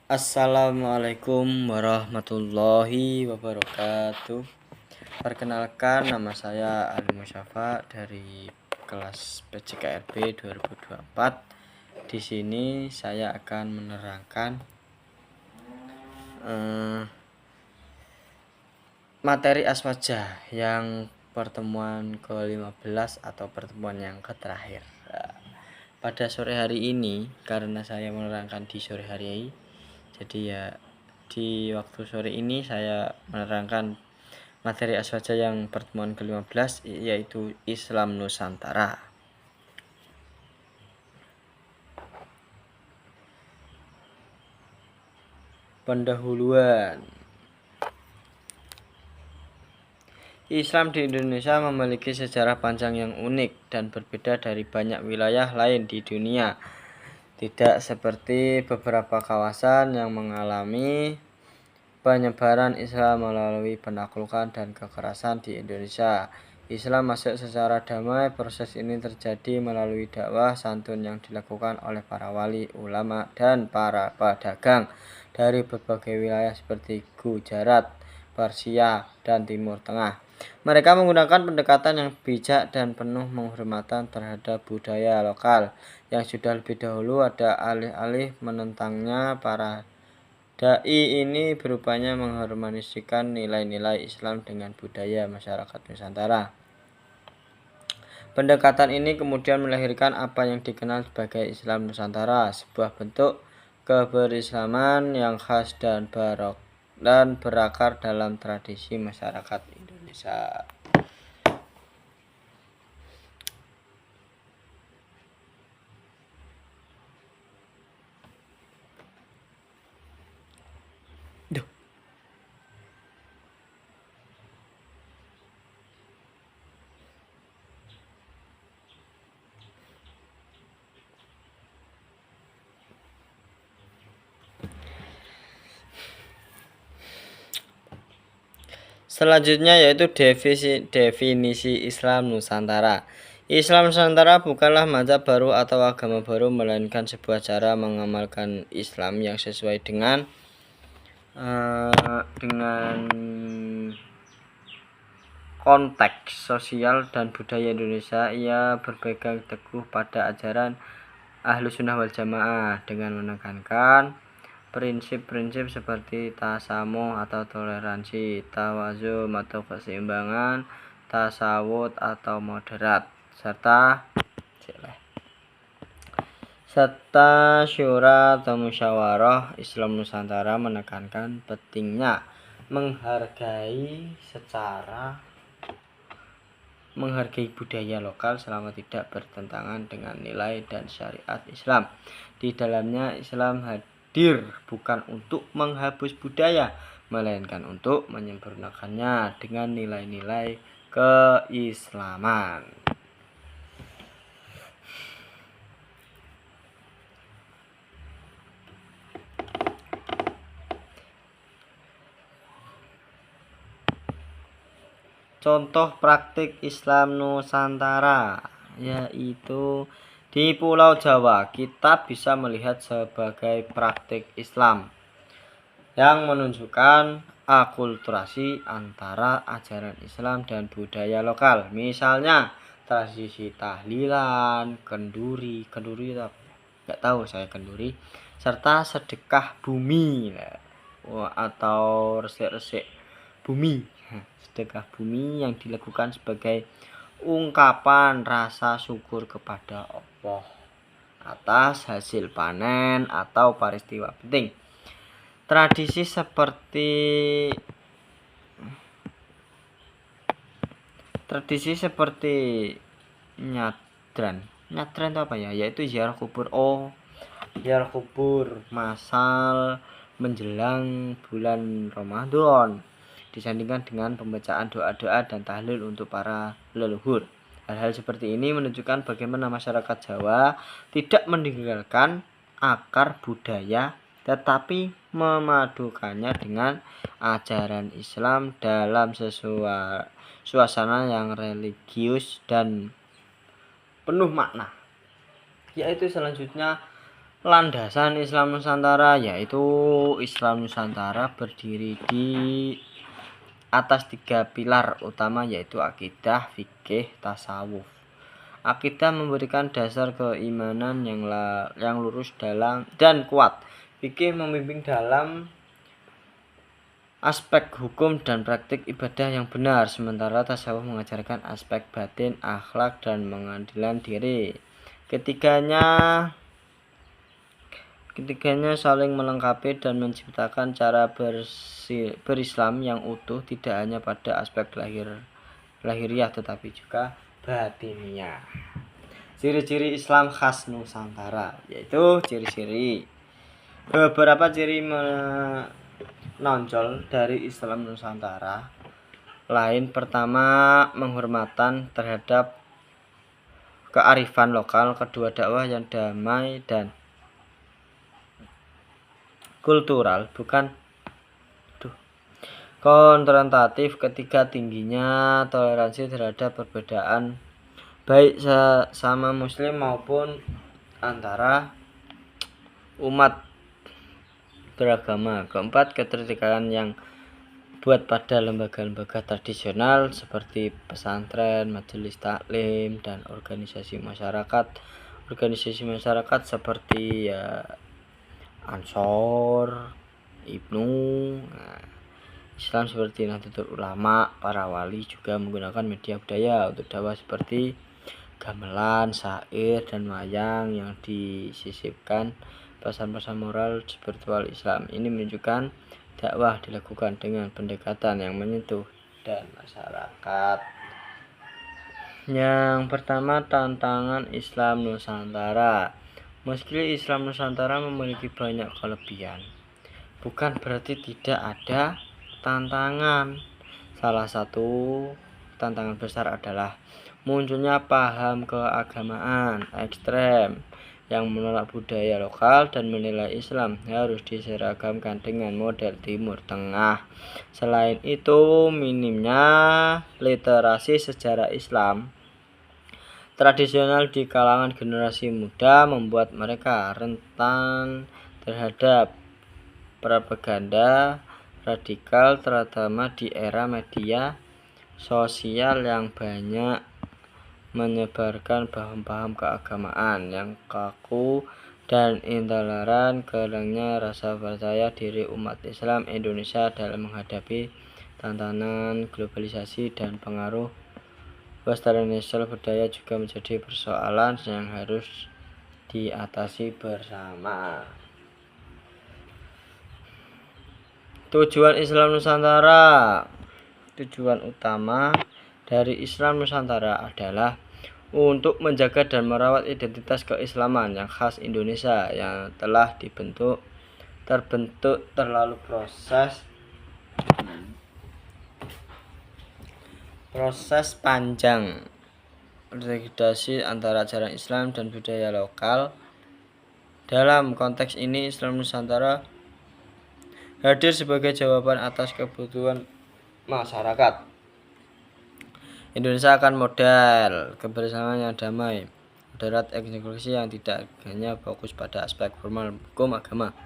Assalamualaikum warahmatullahi wabarakatuh. Perkenalkan, nama saya Ali Musyafa dari kelas PJKRB 2024. Di sini saya akan menerangkan materi aswaja yang pertemuan ke-15 atau pertemuan yang terakhir. Pada sore hari ini, karena saya menerangkan di sore hari, jadi ya di waktu sore ini saya menerangkan materi aswaja yang pertemuan ke-15, yaitu Islam Nusantara. Pendahuluan. Islam di Indonesia memiliki sejarah panjang yang unik dan berbeda dari banyak wilayah lain di dunia. Tidak seperti beberapa kawasan yang mengalami penyebaran Islam melalui penaklukan dan kekerasan di Indonesia. Islam masuk secara damai. Proses ini terjadi melalui dakwah santun yang dilakukan oleh para wali, ulama, dan para pedagang dari berbagai wilayah seperti Gujarat, Persia, dan Timur Tengah. Mereka menggunakan pendekatan yang bijak dan penuh penghormatan terhadap budaya lokal yang sudah lebih dahulu ada alih-alih menentangnya. Para dai ini berupaya mengharmonisasikan nilai-nilai Islam dengan budaya masyarakat Nusantara. Pendekatan ini kemudian melahirkan apa yang dikenal sebagai Islam Nusantara, sebuah bentuk keberislaman yang khas dan berakar dalam tradisi masyarakat Indonesia. Selanjutnya yaitu definisi Islam Nusantara. Islam Nusantara bukanlah mazhab baru atau agama baru, melainkan sebuah cara mengamalkan Islam yang sesuai dengan konteks sosial dan budaya Indonesia. Ia berpegang teguh pada ajaran Ahlus Sunnah wal Jamaah dengan menekankan prinsip-prinsip seperti tasamuh atau toleransi, tawazun atau keseimbangan, tasawuf atau moderat, serta syura atau musyawarah. Islam Nusantara menekankan pentingnya menghargai budaya lokal selama tidak bertentangan dengan nilai dan syariat Islam. Di dalamnya Islam hadir bukan untuk menghapus budaya, melainkan untuk menyempurnakannya dengan nilai-nilai keislaman. Contoh praktik Islam Nusantara yaitu di Pulau Jawa, kita bisa melihat sebagai praktik Islam yang menunjukkan akulturasi antara ajaran Islam dan budaya lokal. Misalnya tradisi tahlilan, kenduri nggak tahu saya kenduri, serta sedekah bumi atau resik-resik bumi. Sedekah bumi yang dilakukan sebagai ungkapan rasa syukur kepada Allah atas hasil panen atau peristiwa penting. Tradisi seperti nyadran itu apa ya? Yaitu ziarah kubur. Ziarah kubur masal menjelang bulan Ramadan disandingkan dengan pembacaan doa-doa dan tahlil untuk para leluhur. Hal-hal seperti ini menunjukkan bagaimana masyarakat Jawa tidak meninggalkan akar budaya, tetapi memadukannya dengan ajaran Islam dalam suasana yang religius dan penuh makna. Yaitu selanjutnya Landasan Islam Nusantara, yaitu Islam Nusantara berdiri di atas 3 pilar utama, yaitu akidah, fikih, tasawuf. Akidah memberikan dasar keimanan yang lurus dalam dan kuat. Fikih membimbing dalam aspek hukum dan praktik ibadah yang benar, sementara tasawuf mengajarkan aspek batin, akhlak, dan pengadilan diri. Ketiganya saling melengkapi dan menciptakan cara berislam yang utuh, tidak hanya pada aspek lahiriah tetapi juga batiniah. Ciri-ciri Islam khas Nusantara, yaitu ciri-ciri beberapa ciri menonjol dari Islam Nusantara lain. Pertama, penghormatan terhadap kearifan lokal. Kedua, dakwah yang damai dan kultural, bukan konfrontatif. Ketiga, tingginya toleransi terhadap perbedaan, baik sesama muslim maupun antara umat beragama. Keempat, ketertiban yang buat pada lembaga-lembaga tradisional seperti pesantren, majelis taklim, dan organisasi masyarakat seperti Ansor, Ibnu. Islam seperti Nahdlatul Ulama, para wali juga menggunakan media budaya untuk dakwah seperti gamelan, syair, dan wayang yang disisipkan pesan-pesan moral spiritual Islam. Ini menunjukkan dakwah dilakukan dengan pendekatan yang menyentuh dan masyarakat. Yang pertama, tantangan Islam Nusantara. Meski Islam Nusantara memiliki banyak kelebihan, bukan berarti tidak ada tantangan. Salah satu tantangan besar adalah munculnya paham keagamaan ekstrem yang menolak budaya lokal dan menilai Islam harus diseragamkan dengan model Timur Tengah. Selain itu, minimnya literasi sejarah Islam tradisional di kalangan generasi muda membuat mereka rentan terhadap propaganda radikal, terutama di era media sosial yang banyak menyebarkan paham-paham keagamaan yang kaku dan intoleran. Kurangnya rasa percaya diri umat Islam Indonesia dalam menghadapi tantangan globalisasi dan pengaruh westernisasi budaya juga menjadi persoalan yang harus diatasi bersama. Tujuan Islam Nusantara. Tujuan utama dari Islam Nusantara adalah untuk menjaga dan merawat identitas keislaman yang khas Indonesia yang telah terbentuk melalui proses panjang integrasi antara ajaran Islam dan budaya lokal. Dalam konteks ini, Islam Nusantara hadir sebagai jawaban atas kebutuhan masyarakat Indonesia akan model kebersamaan yang damai, moderat, inklusi yang tidak hanya fokus pada aspek formal hukum agama,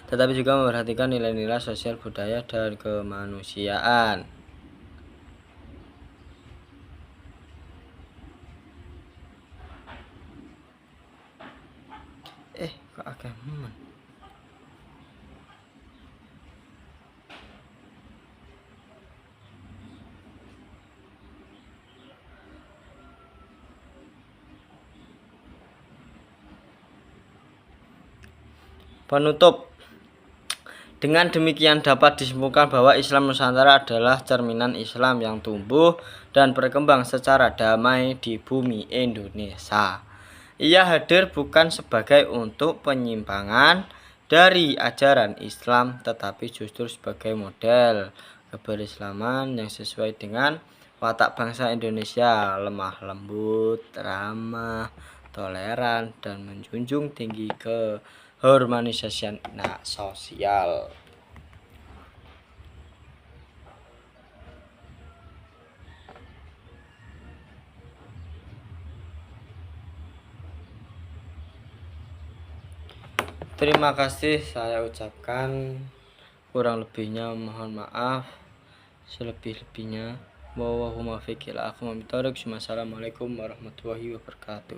tetapi juga memperhatikan nilai-nilai sosial, budaya, dan kemanusiaan. Kok agama? Penutup. Dengan demikian dapat disimpulkan bahwa Islam Nusantara adalah cerminan Islam yang tumbuh dan berkembang secara damai di bumi Indonesia. Ia hadir bukan sebagai untuk penyimpangan dari ajaran Islam, tetapi justru sebagai model keberislaman yang sesuai dengan watak bangsa Indonesia, lemah lembut, ramah, toleran, dan menjunjung tinggi keharmonisasian sosial. Terima kasih saya ucapkan, kurang lebihnya mohon maaf, selebih-lebihnya. Wassalamualaikum warahmatullahi wabarakatuh.